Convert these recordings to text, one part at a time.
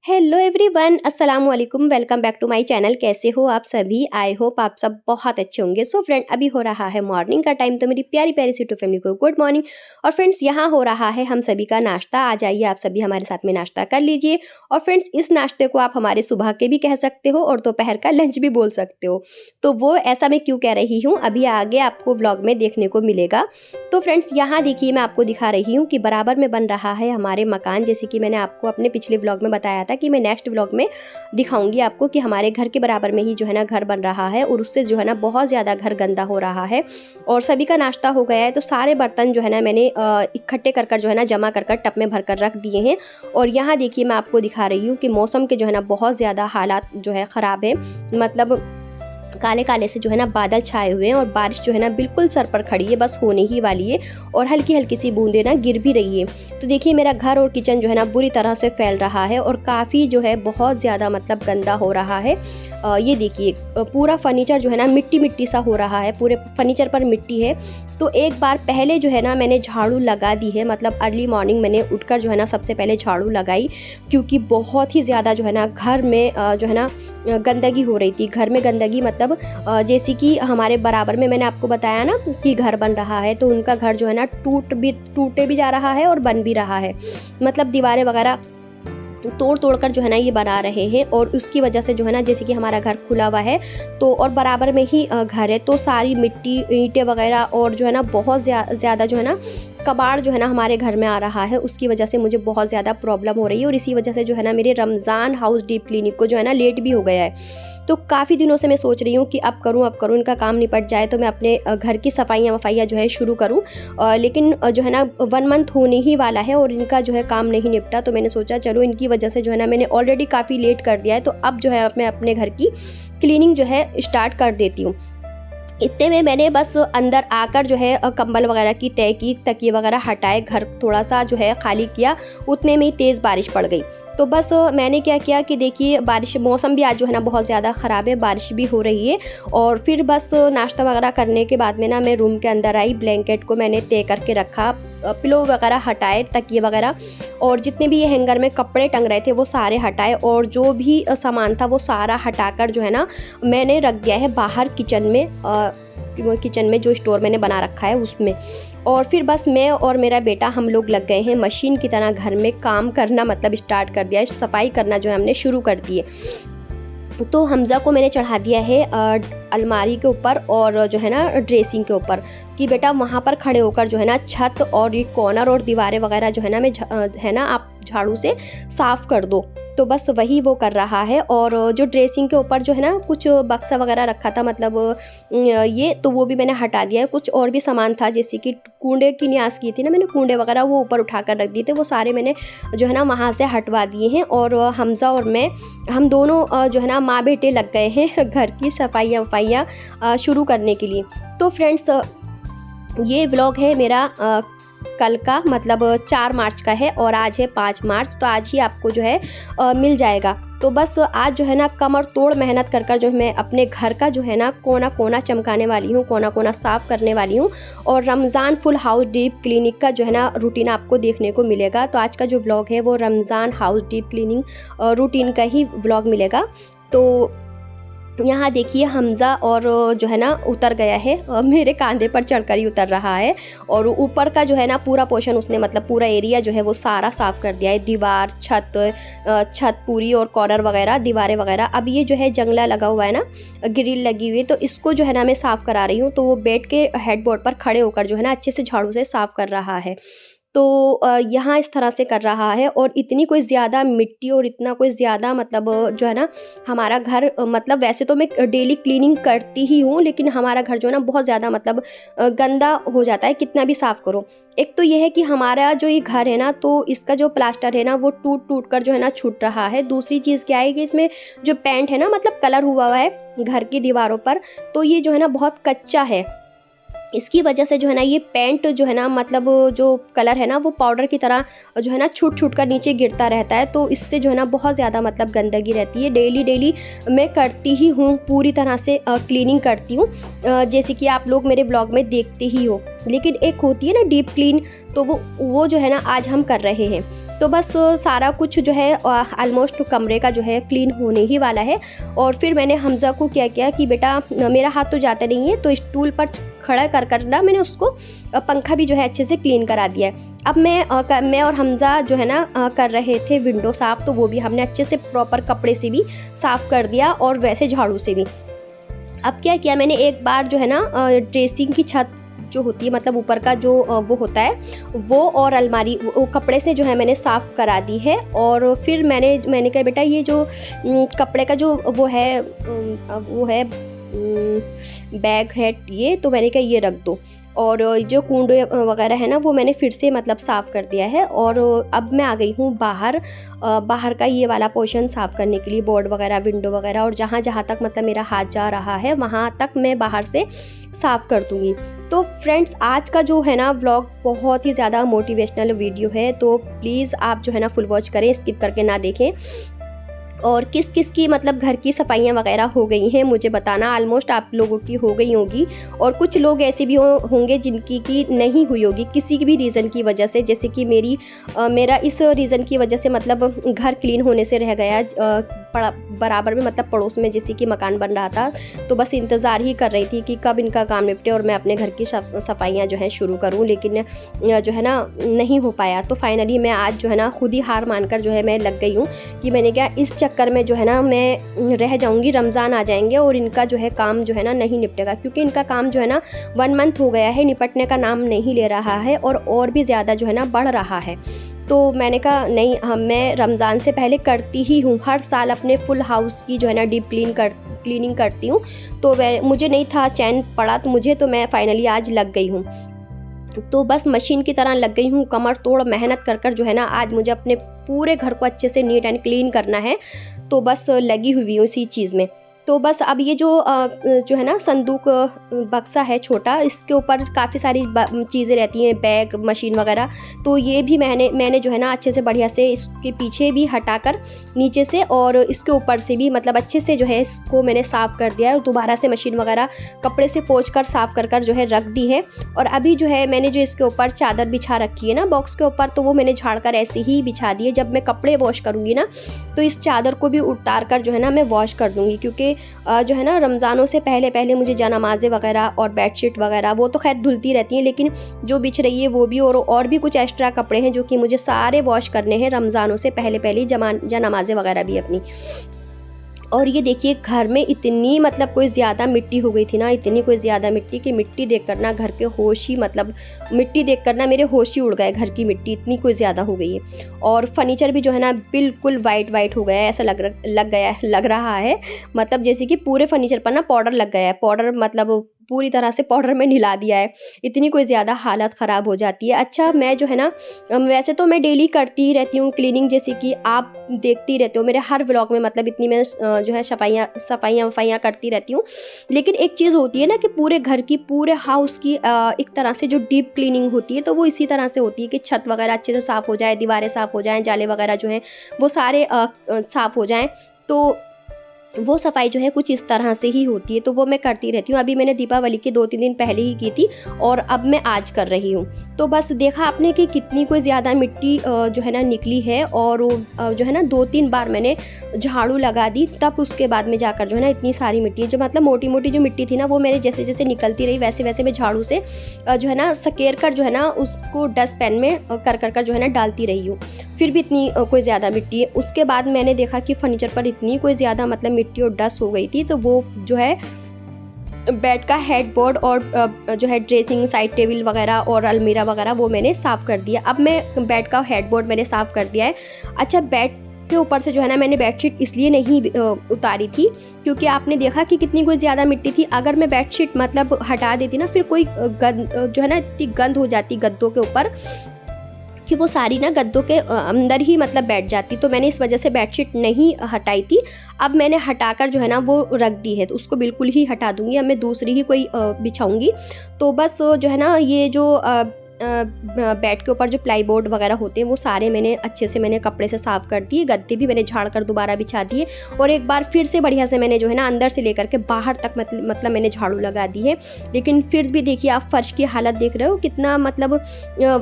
Hello everyone, अस्सलाम वालेकुम। Welcome back to my channel. कैसे हो आप सभी? आई होप आप सब बहुत अच्छे होंगे। सो फ्रेंड, अभी हो रहा है मॉर्निंग का टाइम, तो मेरी प्यारी प्यारी सी टू फैमिली को गुड मॉर्निंग। और फ्रेंड्स, यहाँ हो रहा है हम सभी का नाश्ता। आ जाइए आप सभी हमारे साथ में नाश्ता कर लीजिए। और फ्रेंड्स, इस नाश्ते को आप हमारे सुबह के भी कह सकते हो और दोपहर का लंच भी बोल सकते हो। तो वो ऐसा मैं क्यों कह रही हूँ, अभी आगे आपको व्लॉग में देखने को मिलेगा। तो फ्रेंड्स, यहाँ देखिए, मैं आपको दिखा रही हूँ कि बराबर में बन रहा है हमारे मकान। जैसे कि मैंने आपको अपने पिछले व्लॉग में बताया था कि मैं नेक्स्ट व्लॉग में दिखाऊंगी आपको कि हमारे घर के बराबर में ही जो है ना घर बन रहा है, और उससे जो है ना बहुत ज़्यादा घर गंदा हो रहा है। और सभी का नाश्ता हो गया है, तो सारे बर्तन जो है ना मैंने इकट्ठे कर कर जो है ना जमा कर कर टब में भर कर रख दिए हैं। और यहाँ देखिए, मैं आपको दिखा रही हूँ कि मौसम के जो है ना बहुत ज़्यादा हालात जो है ख़राब है। मतलब काले काले से जो है ना बादल छाए हुए हैं, और बारिश जो है ना बिल्कुल सर पर खड़ी है, बस होने ही वाली है। और हल्की हल्की सी बूंदें ना गिर भी रही है। तो देखिए, मेरा घर और किचन जो है ना बुरी तरह से फैल रहा है, और काफ़ी जो है बहुत ज़्यादा मतलब गंदा हो रहा है। ये देखिए, पूरा फर्नीचर जो है ना मिट्टी मिट्टी सा हो रहा है, पूरे फर्नीचर पर मिट्टी है। तो एक बार पहले जो है ना मैंने झाड़ू लगा दी है, मतलब अर्ली मॉर्निंग मैंने उठकर जो है ना सबसे पहले झाड़ू लगाई, क्योंकि बहुत ही ज़्यादा जो है ना घर में जो है ना गंदगी हो रही थी। घर में गंदगी मतलब जैसे कि हमारे बराबर में मैंने आपको बताया ना कि घर बन रहा है, तो उनका घर जो है ना टूटे भी जा रहा है और बन भी रहा है। मतलब दीवारें वगैरह तोड़ तोड़ कर जो है ना ये बना रहे हैं, और उसकी वजह से जो है ना जैसे कि हमारा घर खुला हुआ है, तो और बराबर में ही घर है, तो सारी मिट्टी ईंटें वगैरह और जो है ना बहुत ज़्यादा जो है ना कबाड़ जो है ना हमारे घर में आ रहा है। उसकी वजह से मुझे बहुत ज़्यादा प्रॉब्लम हो रही है, और इसी वजह से जो है ना मेरे रमज़ान हाउस डीप क्लिनिक को जो है ना लेट भी हो गया है। तो काफ़ी दिनों से मैं सोच रही हूँ कि अब करूँ इनका काम निपट जाए, तो मैं अपने घर की सफाइयाँ वफाइयाँ जो है शुरू करूँ। लेकिन जो है ना 1 मंथ होने ही वाला है, और इनका जो है काम नहीं निपटा। तो मैंने सोचा चलो इनकी वजह से जो है ना मैंने ऑलरेडी काफ़ी लेट कर दिया है, तो अब जो है मैं अपने घर की क्लीनिंग जो है स्टार्ट कर देती हूँ। इतने में मैंने बस अंदर आकर जो है कंबल वगैरह की तय की, तकिए वगैरह हटाए, घर थोड़ा सा जो है खाली किया, उतने में ही तेज़ बारिश पड़ गई। तो बस मैंने क्या किया कि देखिए, बारिश मौसम भी आज जो है ना बहुत ज़्यादा ख़राब है, बारिश भी हो रही है। और फिर बस नाश्ता वगैरह करने के बाद में ना मैं रूम के अंदर आई, ब्लैंकेट को मैंने तय करके रखा, पिलो वगैरह हटाए, तकिए वगैरह, और जितने भी ये हैंगर में कपड़े टंग रहे थे वो सारे हटाए, और जो भी सामान था वो सारा हटाकर जो है ना मैंने रख दिया है बाहर किचन में जो स्टोर मैंने बना रखा है उसमें। और फिर बस मैं और मेरा बेटा हम लोग लग गए हैं मशीन की तरह घर में काम करना, मतलब स्टार्ट कर दिया है, सफाई करना जो है हमने शुरू कर दी है। तो हमज़ा को मैंने चढ़ा दिया है अलमारी के ऊपर, और जो है ना ड्रेसिंग के ऊपर, कि बेटा वहाँ पर खड़े होकर जो है ना छत और ये कॉर्नर और दीवारें वगैरह जो है ना है ना आप झाड़ू से साफ़ कर दो। तो बस वही वो कर रहा है। और जो ड्रेसिंग के ऊपर जो है ना कुछ बक्सा वगैरह रखा था, मतलब ये तो वो भी मैंने हटा दिया है। कुछ और भी सामान था, जैसे कि कूड़े की न्यास की थी ना मैंने, कूड़े वगैरह वो ऊपर उठा कर रख दिए थे, वो सारे मैंने जो है ना वहाँ से हटवा दिए हैं। और हमज़ा और मैं, हम दोनों जो है ना माँ बेटे लग गए हैं घर की सफाइयाँ वफाइयाँ शुरू करने के लिए। तो फ्रेंड्स, ये व्लॉग है मेरा कल का, मतलब 4 मार्च का है, और आज है 5 मार्च, तो आज ही आपको जो है मिल जाएगा। तो बस आज जो है ना कमर तोड़ मेहनत कर जो मैं अपने घर का जो है ना कोना कोना चमकाने वाली हूँ, कोना कोना साफ़ करने वाली हूँ। और Ramzan full house deep cleaning का जो है ना रूटीन आपको देखने को मिलेगा। तो आज का जो व्लॉग है वो Ramzan house deep cleaning routine का ही व्लॉग मिलेगा। तो यहाँ देखिए, हमज़ा और जो है ना उतर गया है, मेरे कंधे पर चढ़कर ही उतर रहा है। और ऊपर का जो है ना पूरा पोर्शन उसने, मतलब पूरा एरिया जो है वो सारा साफ़ कर दिया है, दीवार, छत पूरी, और कॉर्नर वगैरह, दीवारें वगैरह। अब ये जो है जंगला लगा हुआ है ना, ग्रिल लगी हुई है, तो इसको जो है ना मैं साफ़ करा रही हूँ। तो वो बेड के हेडबोर्ड पर खड़े होकर जो है ना अच्छे से झाड़ू से साफ़ कर रहा है। तो यहाँ इस तरह से कर रहा है। और इतनी कोई ज़्यादा मिट्टी और इतना कोई ज़्यादा मतलब जो है ना हमारा घर, मतलब वैसे तो मैं डेली क्लीनिंग करती ही हूँ, लेकिन हमारा घर जो है ना बहुत ज़्यादा मतलब गंदा हो जाता है कितना भी साफ़ करो। एक तो ये है कि हमारा जो ये घर है ना, तो इसका जो प्लास्टर है ना वो टूट टूट कर जो है ना छूट रहा है। दूसरी चीज़ क्या है कि इसमें जो पेंट है ना, मतलब कलर हुआ है घर की दीवारों पर, तो ये जो है ना बहुत कच्चा है। इसकी वजह से जो है ना ये पेंट जो है ना, मतलब जो कलर है ना वो पाउडर की तरह जो है ना छूट छूट कर नीचे गिरता रहता है। तो इससे जो है ना बहुत ज़्यादा मतलब गंदगी रहती है। डेली मैं करती ही हूँ, पूरी तरह से क्लीनिंग करती हूँ, जैसे कि आप लोग मेरे ब्लॉग में देखते ही हो। लेकिन एक होती है ना डीप क्लीन, तो वो जो है ना आज हम कर रहे हैं। तो बस सारा कुछ जो है ऑलमोस्ट कमरे का जो है क्लीन होने ही वाला है। और फिर मैंने हमज़ा को क्या किया कि बेटा मेरा हाथ तो जाता नहीं है, तो स्टूल पर खड़ा कर ना मैंने उसको पंखा भी जो है अच्छे से क्लीन करा दिया है। अब मैं और हमज़ा जो है ना कर रहे थे विंडो साफ़, तो वो भी हमने अच्छे से प्रॉपर कपड़े से भी साफ़ कर दिया और वैसे झाड़ू से भी। अब क्या किया मैंने, एक बार जो है ना ड्रेसिंग की छत जो होती है, मतलब ऊपर का जो वो होता है, वो और अलमारी वो कपड़े से जो है मैंने साफ़ करा दी है। और फिर मैंने कहा बेटा ये जो कपड़े का जो वो है बैग है ये, तो मैंने कहा ये रख दो। और जो कूंडे वगैरह है ना वो मैंने फिर से मतलब साफ़ कर दिया है। और अब मैं आ गई हूँ बाहर का ये वाला पोर्शन साफ़ करने के लिए, बोर्ड वगैरह, विंडो वगैरह, और जहाँ जहाँ तक मतलब मेरा हाथ जा रहा है वहाँ तक मैं बाहर से साफ़ कर दूँगी। तो फ्रेंड्स, आज का जो है ना व्लॉग बहुत ही ज़्यादा मोटिवेशनल वीडियो है, तो प्लीज़ आप जो है ना फुल वॉच करें, स्किप करके ना देखें। और किस किस की मतलब घर की सफाइयाँ वगैरह हो गई हैं मुझे बताना। ऑलमोस्ट आप लोगों की हो गई होगी, और कुछ लोग ऐसे भी होंगे जिनकी की नहीं हुई होगी किसी भी रीज़न की वजह से, जैसे कि मेरा इस रीज़न की वजह से मतलब घर क्लीन होने से रह गया बराबर में, मतलब पड़ोस में जैसे कि मकान बन रहा था, तो बस इंतज़ार ही कर रही थी कि कब इनका काम निपटे और मैं अपने घर की सफाइयाँ जो है शुरू करूँ, लेकिन जो है ना नहीं हो पाया। तो फाइनली मैं आज जो है ना खुद ही हार मानकर जो है मैं लग गई हूँ कि मैंने क्या इस चक्कर में जो है ना मैं रह जाऊंगी, रमज़ान आ जाएंगे और इनका जो है काम जो है ना नहीं निपटेगा, क्योंकि इनका काम जो है ना 1 मंथ हो गया है, निपटने का नाम नहीं ले रहा है और भी ज़्यादा जो है ना बढ़ रहा है। तो मैंने कहा नहीं, मैं रमज़ान से पहले करती ही हूँ, हर साल अपने फुल हाउस की जो है ना डीप क्लीनिंग करती हूँ। तो मुझे नहीं था चैन पड़ा तो मैं फाइनली आज लग गई हूँ। तो बस मशीन की तरह लग गई हूँ, कमर तोड़ मेहनत कर जो है ना आज मुझे अपने पूरे घर को अच्छे से नीट एंड क्लीन करना है। तो बस लगी हुई हूँ इसी चीज़ में। तो बस अब ये जो है ना संदूक बक्सा है छोटा, इसके ऊपर काफ़ी सारी चीज़ें रहती हैं, बैग, मशीन वगैरह, तो ये भी मैंने जो है ना अच्छे से बढ़िया से इसके पीछे भी हटाकर नीचे से और इसके ऊपर से भी मतलब अच्छे से जो है इसको मैंने साफ़ कर दिया है, और दोबारा से मशीन वगैरह कपड़े से पोंछ कर साफ़ कर जो है रख दी है। और अभी जो है मैंने जो इसके ऊपर चादर बिछा रखी है ना बॉक्स के ऊपर, तो वो मैंने झाड़ कर ऐसे ही बिछा दी है। जब मैं कपड़े वॉश करूँगी ना तो इस चादर को भी उतार कर जो है ना मैं वॉश कर दूँगी, क्योंकि जो है ना रमज़ानों से पहले मुझे जनामाज़ें वगैरह और बेडशीट वगैरह वो तो खैर धुलती रहती हैं, लेकिन जो बिछ रही है वो भी, और भी कुछ एक्स्ट्रा कपड़े हैं जो कि मुझे सारे वॉश करने हैं रमज़ानों से पहले जनामाज़ें वगैरह भी अपनी। और ये देखिए घर में इतनी मतलब कोई ज़्यादा मिट्टी हो गई थी ना, इतनी कोई ज़्यादा मिट्टी कि मिट्टी देख कर ना घर के होश ही मतलब मिट्टी देख कर ना मेरे होश ही उड़ गए, घर की मिट्टी इतनी कोई ज़्यादा हो गई है। और फर्नीचर भी जो है ना बिल्कुल वाइट हो गया है, ऐसा लग रहा है मतलब जैसे कि पूरे फर्नीचर पर ना पाउडर लग गया है, पाउडर मतलब पूरी तरह से पाउडर में मिला दिया है, इतनी कोई ज़्यादा हालत ख़राब हो जाती है। अच्छा, मैं जो है ना वैसे तो मैं डेली करती ही रहती हूँ क्लीनिंग, जैसे कि आप देखती रहते हो मेरे हर व्लॉग में, मतलब इतनी मैं जो है सफाइयाँ करती रहती हूँ। लेकिन एक चीज़ होती है ना कि पूरे घर की, पूरे हाउस की एक तरह से जो डीप क्लीनिंग होती है, तो वो इसी तरह से होती है कि छत वगैरह अच्छे से साफ़ हो जाए, दीवारें साफ़ हो जाएँ, जाले वगैरह जो हैं वो सारे साफ़ हो जाएँ। तो वो सफाई जो है कुछ इस तरह से ही होती है, तो वो मैं करती रहती हूँ। अभी मैंने दीपावली के 2-3 दिन पहले ही की थी और अब मैं आज कर रही हूँ। तो बस देखा आपने कि कितनी कोई ज़्यादा मिट्टी जो है ना निकली है, और जो है ना 2-3 बार मैंने झाड़ू लगा दी, तब उसके बाद में जाकर जो है ना इतनी सारी मिट्टी जो मतलब मोटी जो मिट्टी थी ना, वो मेरे जैसे जैसे निकलती रही वैसे मैं झाड़ू से जो है ना सकेर कर जो है ना उसको डस्टबिन में कर जो है ना डालती रही हूँ। फिर भी इतनी कोई ज़्यादा मिट्टी है। उसके बाद मैंने देखा कि फर्नीचर पर इतनी कोई ज़्यादा मतलब मिट्टी और डस्ट हो गई थी, तो वो जो है बेड का हेडबोर्ड और जो है ड्रेसिंग साइड टेबल वगैरह और अलमीरा वगैरह वो मैंने साफ़ कर दिया। अब मैं बेड का हेडबोर्ड मैंने साफ़ कर दिया है। अच्छा, बेड के ऊपर से जो है ना मैंने बेडशीट इसलिए नहीं उतारी थी क्योंकि आपने देखा कि कितनी कोई ज़्यादा मिट्टी थी। अगर मैं बेडशीट मतलब हटा देती ना, फिर कोई जो है ना इतनी गंद हो जाती गद्दों के ऊपर कि वो सारी ना गद्दों के अंदर ही मतलब बैठ जाती, तो मैंने इस वजह से बेडशीट नहीं हटाई थी। अब मैंने हटाकर जो है ना वो रख दी है, तो उसको बिल्कुल ही हटा दूंगी। अब मैं दूसरी ही कोई बिछाऊंगी। तो बस जो है ना ये जो बेड के ऊपर जो प्लाई बोर्ड वगैरह होते हैं वो सारे मैंने अच्छे से मैंने कपड़े से साफ़ कर दिए। गद्दे भी मैंने झाड़ कर दोबारा बिछा दिए और एक बार फिर से बढ़िया से मैंने जो है ना अंदर से लेकर के बाहर तक मतलब मैंने झाड़ू लगा दी है। लेकिन फिर भी देखिए आप फर्श की हालत देख रहे हो कितना मतलब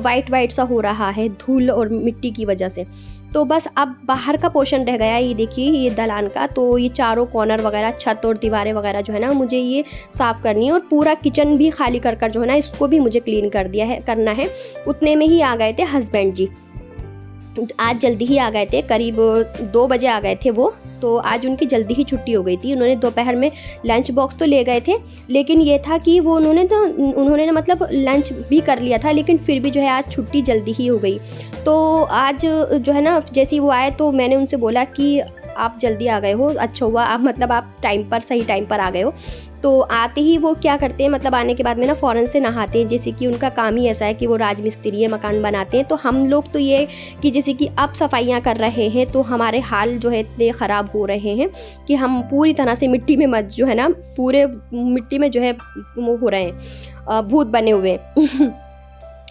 वाइट सा हो रहा है धूल और मिट्टी की वजह से। तो बस अब बाहर का पोर्शन रह गया है, ये देखिए ये दलान का। तो ये चारों कॉर्नर वगैरह, छत और दीवारें वगैरह जो है ना मुझे ये साफ़ करनी है और पूरा किचन भी खाली कर जो है ना इसको भी मुझे क्लीन करना है। उतने में ही आ गए थे हस्बैंड जी। आज जल्दी ही आ गए थे, करीब 2 बजे आ गए थे वो। तो आज उनकी जल्दी ही छुट्टी हो गई थी। उन्होंने दोपहर में लंच बॉक्स तो ले गए थे, लेकिन ये था कि वो उन्होंने ना मतलब लंच भी कर लिया था, लेकिन फिर भी जो है आज छुट्टी जल्दी ही हो गई। तो आज जो है ना जैसे ही वो आए तो मैंने उनसे बोला कि आप जल्दी आ गए हो, अच्छा हुआ आप मतलब आप सही टाइम पर आ गए हो। तो आते ही वो क्या करते हैं, मतलब आने के बाद में ना फ़ौरन से नहाते हैं। जैसे कि उनका काम ही ऐसा है कि वो राजमिस्त्री है, मकान बनाते हैं। तो हम लोग तो ये कि जैसे कि अब सफाइयाँ कर रहे हैं तो हमारे हाल जो है इतने ख़राब हो रहे हैं कि हम पूरी तरह से मिट्टी में जो है ना पूरे मिट्टी में जो है वो हो रहे हैं, भूत बने हुए हैं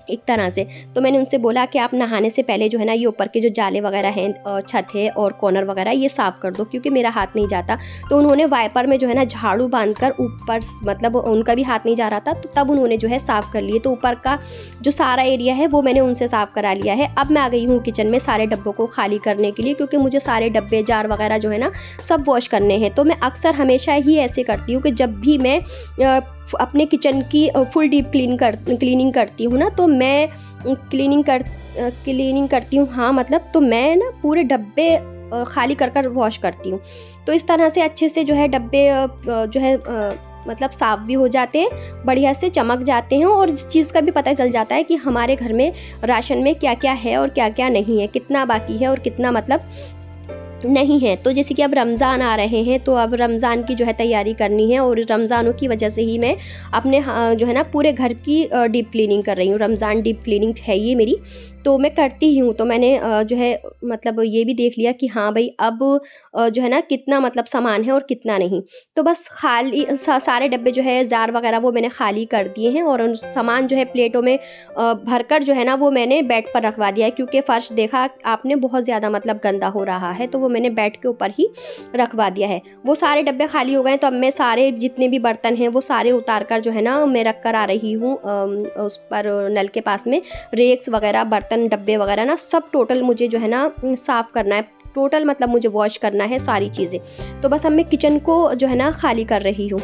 एक तरह से। तो मैंने उनसे बोला कि आप नहाने से पहले जो है ना ये ऊपर के जो जाले वगैरह हैं, छत है और कॉर्नर वगैरह ये साफ़ कर दो, क्योंकि मेरा हाथ नहीं जाता। तो उन्होंने वाइपर में जो है ना झाड़ू बांधकर ऊपर, मतलब उनका भी हाथ नहीं जा रहा था, तो तब उन्होंने जो है साफ़ कर लिए। तो ऊपर का जो सारा एरिया है वो मैंने उनसे साफ़ करा लिया है। अब मैं आ गई हूँ किचन में सारे डब्बों को खाली करने के लिए, क्योंकि मुझे सारे डब्बे जार वगैरह जो है ना सब वॉश करने हैं। तो मैं अक्सर हमेशा ही ऐसे करती हूँ कि जब भी मैं अपने किचन की फुल डीप क्लीनिंग करती हूँ ना, तो मैं क्लीनिंग करती हूँ, हाँ मतलब तो मैं ना पूरे डब्बे खाली कर वॉश करती हूँ। तो इस तरह से अच्छे से जो है डब्बे जो है मतलब साफ़ भी हो जाते हैं, बढ़िया से चमक जाते हैं और इस चीज़ का भी पता चल जाता है कि हमारे घर में राशन में क्या क्या है और क्या क्या नहीं है, कितना बाकी है और कितना मतलब नहीं है। तो जैसे कि अब रमज़ान आ रहे हैं, तो अब रमज़ान की जो है तैयारी करनी है और रमज़ानों की वजह से ही मैं अपने जो है ना पूरे घर की डीप क्लीनिंग कर रही हूँ। रमज़ान डीप क्लीनिंग है ये मेरी, तो मैं करती ही हूँ। तो मैंने जो है मतलब ये भी देख लिया कि हाँ भाई अब जो है ना कितना मतलब सामान है और कितना नहीं। तो बस खाली सारे डब्बे जो है जार वगैरह वो मैंने खाली कर दिए हैं और उन सामान जो है प्लेटों में भरकर जो है ना वो मैंने बेड पर रखवा दिया है, क्योंकि फ़र्श देखा आपने बहुत ज़्यादा मतलब गंदा हो रहा है, तो वो मैंने बेड के ऊपर ही रखवा दिया है। वो सारे डब्बे खाली हो गए, तो अब मैं सारे जितने भी बर्तन हैं वो सारे उतार कर जो है ना मैं रख कर आ रही हूँ उस पर नल के पास में। रेक्स वगैरह, बर्तन, डब्बे वगैरह ना सब टोटल मुझे जो है ना साफ़ करना है, टोटल मतलब मुझे वॉश करना है सारी चीज़ें। तो बस अब मैं किचन को जो है ना खाली कर रही हूँ।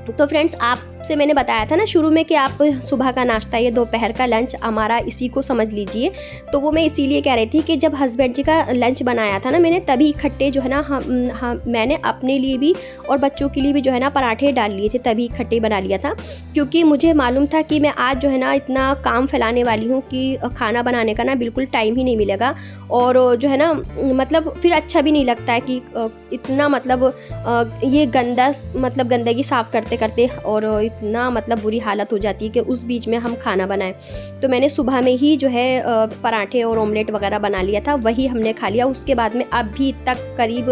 तो फ्रेंड्स आपसे मैंने बताया था ना शुरू में कि आप सुबह का नाश्ता या दोपहर का लंच हमारा इसी को समझ लीजिए। तो वो मैं इसीलिए कह रही थी कि जब हस्बैंड जी का लंच बनाया था ना मैंने, तभी इकट्ठे जो है ना मैंने अपने लिए भी और बच्चों के लिए भी जो है ना पराठे डाल लिए थे, तभी इकट्ठे बना लिया था। क्योंकि मुझे मालूम था कि मैं आज जो है ना इतना काम फैलाने वाली हूँ कि खाना बनाने का ना बिल्कुल टाइम ही नहीं मिलेगा और जो है ना मतलब फिर अच्छा भी नहीं लगता है कि इतना मतलब ये गंदगी साफ़ करते करते और इतना मतलब बुरी हालत हो जाती है कि उस बीच में हम खाना बनाएं। तो मैंने सुबह में ही जो है पराठे और ऑमलेट वगैरह बना लिया था, वही हमने खा लिया। उसके बाद में अभी तक करीब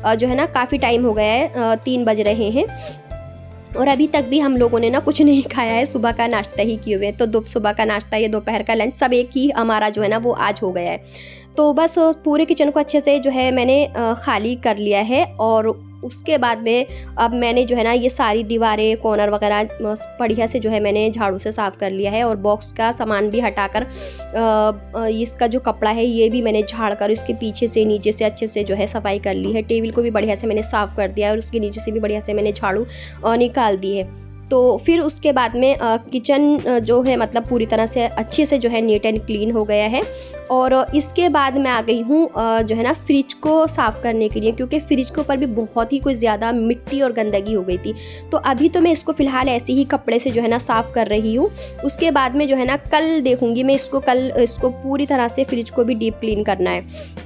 जो है ना काफ़ी टाइम हो गया है, 3 बज रहे हैं और अभी तक भी हम लोगों ने ना कुछ नहीं खाया है, सुबह का नाश्ता ही किए हुए हैं। तो सुबह का नाश्ता या दोपहर का लंच सब एक ही हमारा जो है ना वो आज हो गया है। तो बस पूरे किचन को अच्छे से जो है मैंने खाली कर लिया है और उसके बाद में अब मैंने जो है ना ये सारी दीवारें, कॉर्नर वगैरह बढ़िया से जो है मैंने झाड़ू से साफ़ कर लिया है और बॉक्स का सामान भी हटाकर इसका जो कपड़ा है ये भी मैंने झाड़ कर इसके पीछे से नीचे से अच्छे से जो है सफाई कर ली है। टेबल को भी बढ़िया से मैंने साफ़ कर दिया है और उसके नीचे से भी बढ़िया से मैंने झाड़ू निकाल दी है। तो फिर उसके बाद में किचन जो है मतलब पूरी तरह से अच्छे से जो है नीट एंड क्लीन हो गया है और इसके बाद मैं आ गई हूँ जो है ना फ्रिज को साफ़ करने के लिए, क्योंकि फ्रिज के ऊपर भी बहुत ही कुछ ज़्यादा मिट्टी और गंदगी हो गई थी। तो अभी तो मैं इसको फ़िलहाल ऐसे ही कपड़े से जो है ना साफ़ कर रही हूँ। उसके बाद में जो है ना कल देखूँगी मैं इसको, कल इसको पूरी तरह से फ्रिज को भी डीप क्लीन करना है।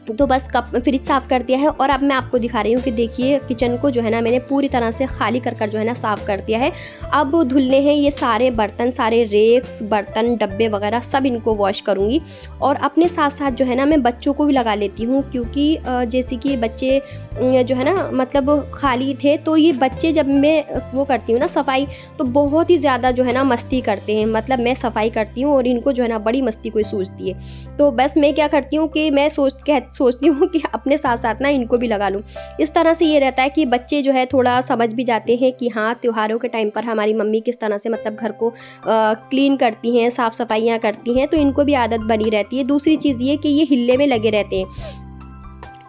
तो बस कप फ्रिज साफ़ कर दिया है और अब मैं आपको दिखा रही हूँ कि देखिए किचन को जो है ना मैंने पूरी तरह से खाली कर कर जो है ना साफ़ कर दिया है। अब धुलने हैं ये सारे बर्तन, सारे रेक्स, बर्तन, डब्बे वगैरह सब इनको वॉश करूँगी। और अपने साथ-साथ जो है ना मैं बच्चों को भी लगा लेती हूँ, क्योंकि जैसे कि बच्चे जो है ना मतलब खाली थे, तो ये बच्चे जब मैं वो करती हूँ ना सफाई, तो बहुत ही ज़्यादा जो है ना मस्ती करते हैं। मतलब मैं सफाई करती हूँ और इनको जो है ना बड़ी मस्ती कोई सूझती है। तो बस मैं क्या करती हूँ कि मैं सोचती हूँ कि अपने साथ-साथ ना इनको भी लगा लूँ। इस तरह से ये रहता है कि बच्चे जो है थोड़ा समझ भी जाते हैं कि हाँ, त्योहारों के टाइम पर हमारी मम्मी किस तरह से मतलब घर को क्लीन करती हैं, साफ-सफाइयाँ करती हैं, तो इनको भी आदत बनी रहती है। दूसरी चीज़ ये कि ये हिल्ले में लगे रहते हैं।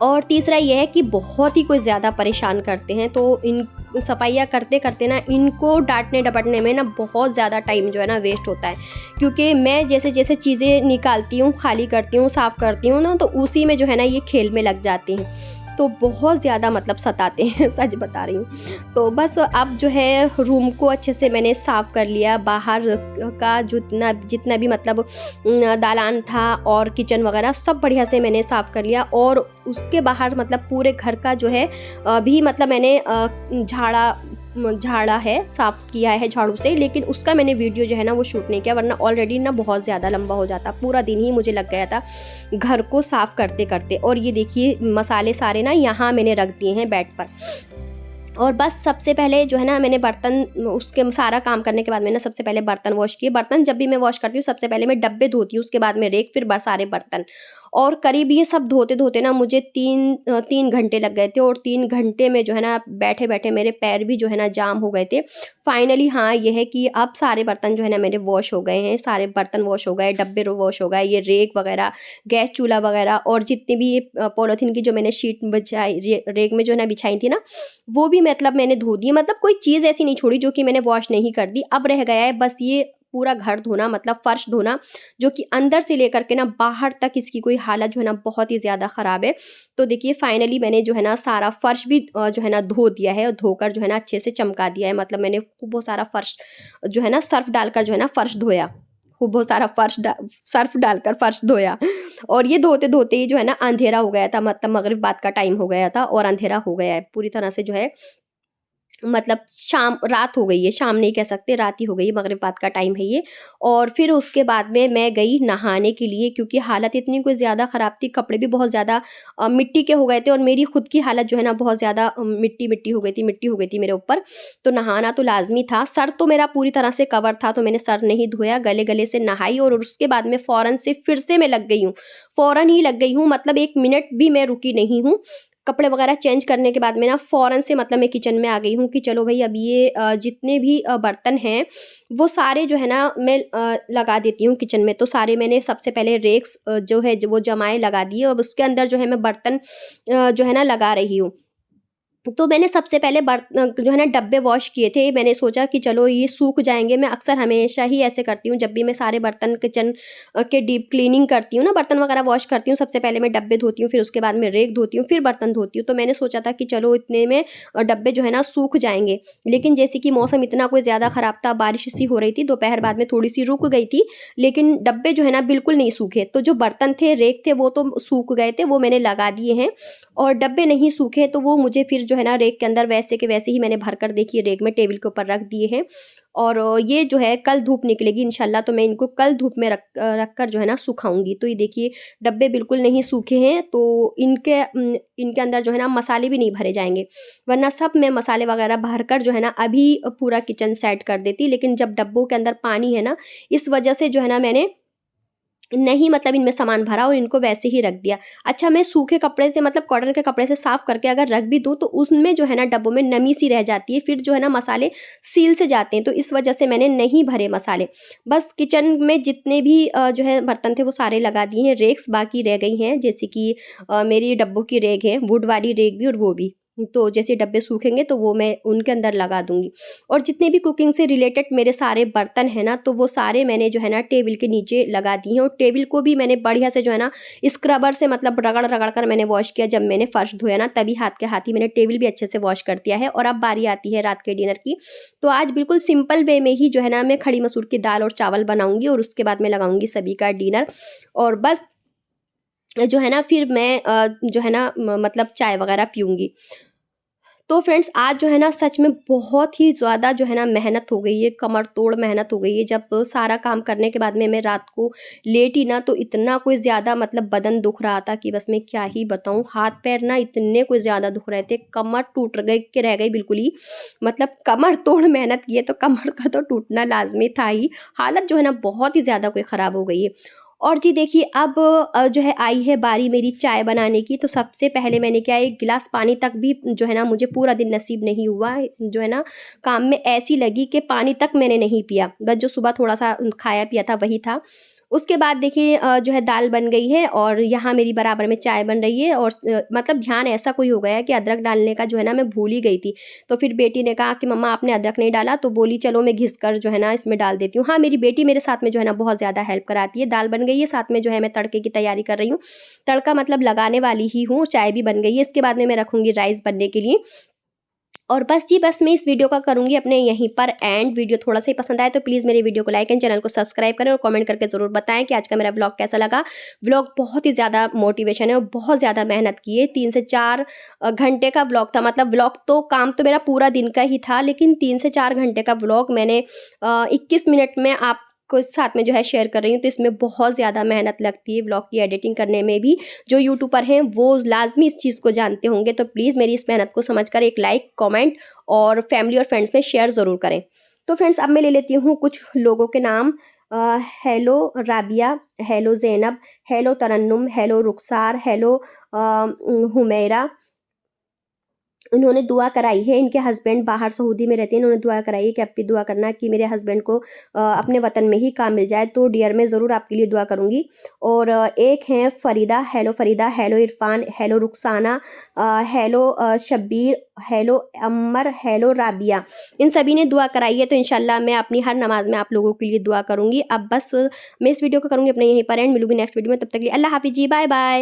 और तीसरा ये है कि बहुत ही कुछ ज़्यादा परेशान करते हैं, तो इन सफाइयाँ करते-करते ना इनको डाँटने-डपटने में ना बहुत ज़्यादा टाइम जो है ना वेस्ट होता है। क्योंकि मैं जैसे-जैसे चीज़ें निकालती हूँ, खाली करती हूँ, साफ़ करती हूँ ना, तो उसी में जो है ना ये खेल में लग जाते हैं। तो बहुत ज़्यादा मतलब सताते हैं, सच बता रही हूँ। तो बस अब जो है रूम को अच्छे से मैंने साफ़ कर लिया, बाहर का जितना जितना भी मतलब दालान था और किचन वगैरह सब बढ़िया से मैंने साफ़ कर लिया। और उसके बाहर मतलब पूरे घर का जो है भी मतलब मैंने झाड़ा है, साफ़ किया है झाड़ू से, लेकिन उसका मैंने वीडियो जो है ना वो शूट नहीं किया, वरना ऑलरेडी ना बहुत ज़्यादा लंबा हो जाता। पूरा दिन ही मुझे लग गया था घर को साफ़ करते-करते। और ये देखिए मसाले सारे ना यहाँ मैंने रख दिए हैं बेड पर। और बस सबसे पहले जो है ना मैंने बर्तन, उसके सारा काम करने के बाद मैंने सबसे पहले बर्तन वॉश किए। बर्तन जब भी मैं वॉश करती हूँ सबसे पहले मैं डब्बे धोती हूँ, उसके बाद में रेक, फिर सारे बर्तन। और करीब ये सब धोते-धोते ना मुझे 3 घंटे लग गए थे। और 3 घंटे में जो है ना बैठे-बैठे मेरे पैर भी जो है ना जाम हो गए थे। फाइनली हाँ, ये है कि अब सारे बर्तन जो है ना मेरे वॉश हो गए हैं, सारे बर्तन वॉश हो गए, डब्बे वॉश हो गए, ये रेक वगैरह, गैस चूल्हा वगैरह, और जितनी भी ये पॉलीथीन की जो मैंने शीट बिछाई रेक में जो है ना बिछाई थी ना, वो भी मतलब मैंने धो दी। मतलब कोई चीज़ ऐसी नहीं छोड़ी जो कि मैंने वॉश नहीं कर दी। अब रह गया है बस ये पूरा घर धोना, मतलब फर्श धोना, जो कि अंदर से लेकर के ना बाहर तक इसकी कोई हालत जो है ना बहुत ही ज़्यादा ख़राब है। तो देखिए फाइनली मैंने जो है ना सारा फर्श भी जो है ना धो दिया है, और धोकर जो है ना अच्छे से चमका दिया है। मतलब मैंने खूब वो सारा फर्श जो है ना सर्फ़ डालकर जो है ना फर्श धोया। खूब वो सारा सर्फ़ डालकर फर्श धोया। और ये धोते-धोते ही जो है ना अंधेरा हो गया था, मतलब मग़रिब बाद का टाइम हो गया था और अंधेरा हो गया है। पूरी तरह से जो है मतलब रात हो गई है, शाम नहीं कह सकते, रात ही हो गई है, मग़रिब बाद का टाइम है ये। और फिर उसके बाद में मैं गई नहाने के लिए, क्योंकि हालत इतनी कुछ ज़्यादा ख़राब थी, कपड़े भी बहुत ज़्यादा मिट्टी के हो गए थे, और मेरी खुद की हालत जो है ना बहुत ज़्यादा मिट्टी-मिट्टी हो गई थी, मिट्टी हो गई थी मेरे ऊपर। तो नहाना तो लाज़मी था। सर तो मेरा पूरी तरह से कवर था, तो मैंने सर नहीं धोया, गले-गले से नहाई, और उसके बाद में फ़ौरन से फिर से मैं लग गई हूँ। फ़ौरन ही लग गई हूँ, मतलब 1 मिनट भी मैं रुकी नहीं हूँ। कपड़े वगैरह चेंज करने के बाद में ना फ़ौरन से मतलब मैं किचन में आ गई हूँ कि चलो भई अब ये जितने भी बर्तन हैं, वो सारे जो है ना मैं लगा देती हूँ किचन में। तो सारे मैंने सबसे पहले रेक्स जो है वो जमाए लगा दिए, अब उसके अंदर जो है मैं बर्तन जो है ना लगा रही हूँ। तो मैंने सबसे पहले जो है ना डब्बे वॉश किए थे। मैंने सोचा कि चलो ये सूख जाएँगे। मैं अक्सर हमेशा ही ऐसे करती हूँ, जब भी मैं सारे बर्तन किचन के डीप क्लीनिंग करती हूँ ना, बर्तन वगैरह वॉश करती हूँ, सबसे पहले मैं डब्बे धोती हूँ, फिर उसके बाद में रेक धोती हूँ, फिर बर्तन धोती हूँ। तो मैंने सोचा था कि चलो इतने में डब्बे जो है ना सूख जाएँगे। लेकिन जैसे कि मौसम इतना कोई ज़्यादा ख़राब था, बारिश सी हो रही थी, दोपहर बाद में थोड़ी-सी रुक गई थी, लेकिन डब्बे जो है ना बिल्कुल नहीं सूखे। तो जो बर्तन थे, रेक थे, वो तो सूख गए थे, वो मैंने लगा दिए हैं। और डब्बे नहीं सूखे, तो वो मुझे फिर जो है ना रेक के अंदर वैसे के वैसे ही मैंने भरकर देखिए रेक में टेबल के ऊपर रख दिए हैं। और ये जो है कल धूप निकलेगी इंशाल्लाह, तो मैं इनको कल धूप में रख कर जो है ना सुखाऊँगी। तो ये देखिए डब्बे बिल्कुल नहीं सूखे हैं, तो इनके अंदर जो है ना मसाले भी नहीं भरे जाएँगे। वरना सब मैं मसाले वगैरह भरकर जो है ना अभी पूरा किचन सेट कर देती। लेकिन जब डब्बों के अंदर पानी है ना, इस वजह से जो है ना मैंने नहीं मतलब इनमें सामान भरा और इनको वैसे ही रख दिया। अच्छा, मैं सूखे कपड़े से मतलब कॉटन के कपड़े से साफ़ करके अगर रख भी दूँ, तो उसमें जो है ना डब्बों में नमी सी रह जाती है, फिर जो है ना मसाले सील से जाते हैं, तो इस वजह से मैंने नहीं भरे मसाले। बस किचन में जितने भी जो है बर्तन थे वो सारे लगा दिए हैं, रेक्स बाकी रह गई हैं, जैसे कि मेरी डब्बों की रेक है, वुड वाली रेक भी और वो भी। तो जैसे डब्बे सूखेंगे तो वो मैं उनके अंदर लगा दूँगी। और जितने भी कुकिंग से रिलेटेड मेरे सारे बर्तन हैं ना, तो वो सारे मैंने जो है ना टेबल के नीचे लगा दिए हैं, और टेबल को भी मैंने बढ़िया से जो है ना स्क्रबर से मतलब रगड़-रगड़ कर मैंने वॉश किया। जब मैंने फर्श धोया ना, तभी हाथ के हाथ ही मैंने टेबल भी अच्छे से वॉश कर दिया है। और अब बारी आती है रात के डिनर की। तो आज बिल्कुल सिंपल वे में ही जो है ना मैं खड़ी मसूर की दाल और चावल बनाऊँगी, और उसके बाद मैं लगाऊँगी सभी का डिनर। और बस जो है ना फिर मैं जो है ना मतलब चाय वगैरह पीऊँगी। तो फ्रेंड्स आज जो है ना सच में बहुत ही ज़्यादा जो है ना मेहनत हो गई है, कमर तोड़ मेहनत हो गई है। जब सारा काम करने के बाद में मैं रात को लेटी ना तो इतना कोई ज़्यादा मतलब बदन दुख रहा था कि बस मैं क्या ही बताऊँ। हाथ-पैर ना इतने कोई ज़्यादा दुख रहे थे, कमर टूट गई के रह गई बिल्कुल ही। मतलब कमर तोड़ मेहनत की है तो कमर का तो टूटना लाज़मी था ही। हालत जो है ना बहुत ही ज़्यादा कोई ख़राब हो गई है। और जी देखिए अब जो है आई है बारी मेरी चाय बनाने की। तो सबसे पहले मैंने क्या है, 1 गिलास पानी तक भी जो है ना मुझे पूरा दिन नसीब नहीं हुआ। जो है ना काम में ऐसी लगी कि पानी तक मैंने नहीं पिया। बस जो सुबह थोड़ा-सा खाया पिया था वही था। उसके बाद देखिए जो है दाल बन गई है और यहाँ मेरी बराबर में चाय बन रही है और मतलब ध्यान ऐसा कोई हो गया है कि अदरक डालने का जो है ना मैं भूल ही गई थी। तो फिर बेटी ने कहा कि मम्मा आपने अदरक नहीं डाला, तो बोली चलो मैं घिस कर जो है ना इसमें डाल देती हूँ। हाँ, मेरी बेटी मेरे साथ में जो है ना बहुत ज़्यादा हेल्प कराती है। दाल बन गई है, साथ में जो है मैं तड़के की तैयारी कर रही हूँ। तड़का मतलब लगाने वाली ही हूँ, चाय भी बन गई है। इसके बाद में मैं रखूँगी राइस बनने के लिए। और बस जी बस मैं इस वीडियो का करूँगी अपने यहीं पर एंड। वीडियो थोड़ा-सा ही पसंद आए तो प्लीज़ मेरे वीडियो को लाइक एंड चैनल को सब्सक्राइब करें और कमेंट करके ज़रूर बताएँ कि आज का मेरा व्लॉग कैसा लगा। व्लॉग बहुत ही ज़्यादा मोटिवेशन है और बहुत ज़्यादा मेहनत की है। 3 से 4 घंटे का व्लॉग था। मतलब व्लॉग तो काम तो मेरा पूरा दिन का ही था, लेकिन 3 से 4 घंटे का व्लॉग मैंने 21 मिनट में आपको साथ में जो है शेयर कर रही हूँ। तो इसमें बहुत ज़्यादा मेहनत लगती है व्लॉग की एडिटिंग करने में भी। जो यूट्यूबर हैं वो लाज़मी इस चीज़ को जानते होंगे। तो प्लीज़ मेरी इस मेहनत को समझकर एक लाइक, कमेंट और फैमिली और फ्रेंड्स में शेयर ज़रूर करें। तो फ्रेंड्स अब मैं ले लेती हूँ कुछ लोगों के नाम। Hello Rabia, hello Zainab, hello Tarannum, hello Rukhsar, hello Humaira. उन्होंने दुआ कराई है, इनके हस्बैंड बाहर सऊदी में रहते हैं, इन्होंने दुआ कराई है कि आप भी दुआ करना कि मेरे हस्बैंड को अपने वतन में ही काम मिल जाए। तो डियर मैं ज़रूर आपके लिए दुआ करूँगी। और एक हैं Farida, hello Irfan, hello Rukhsana, hello Shabbir, hello Ammar, hello Rabia. इन सभी ने दुआ कराई है, तो इंशाल्लाह मैं अपनी हर नमाज़ में आप लोगों के लिए दुआ करूँगी। अब बस मैं इस वीडियो को करूँगी अपने यहीं पर एंड। मिलूँगी नेक्स्ट वीडियो में, तब तक के लिए अल्लाह हाफ़िज़ जी, बाय-बाय।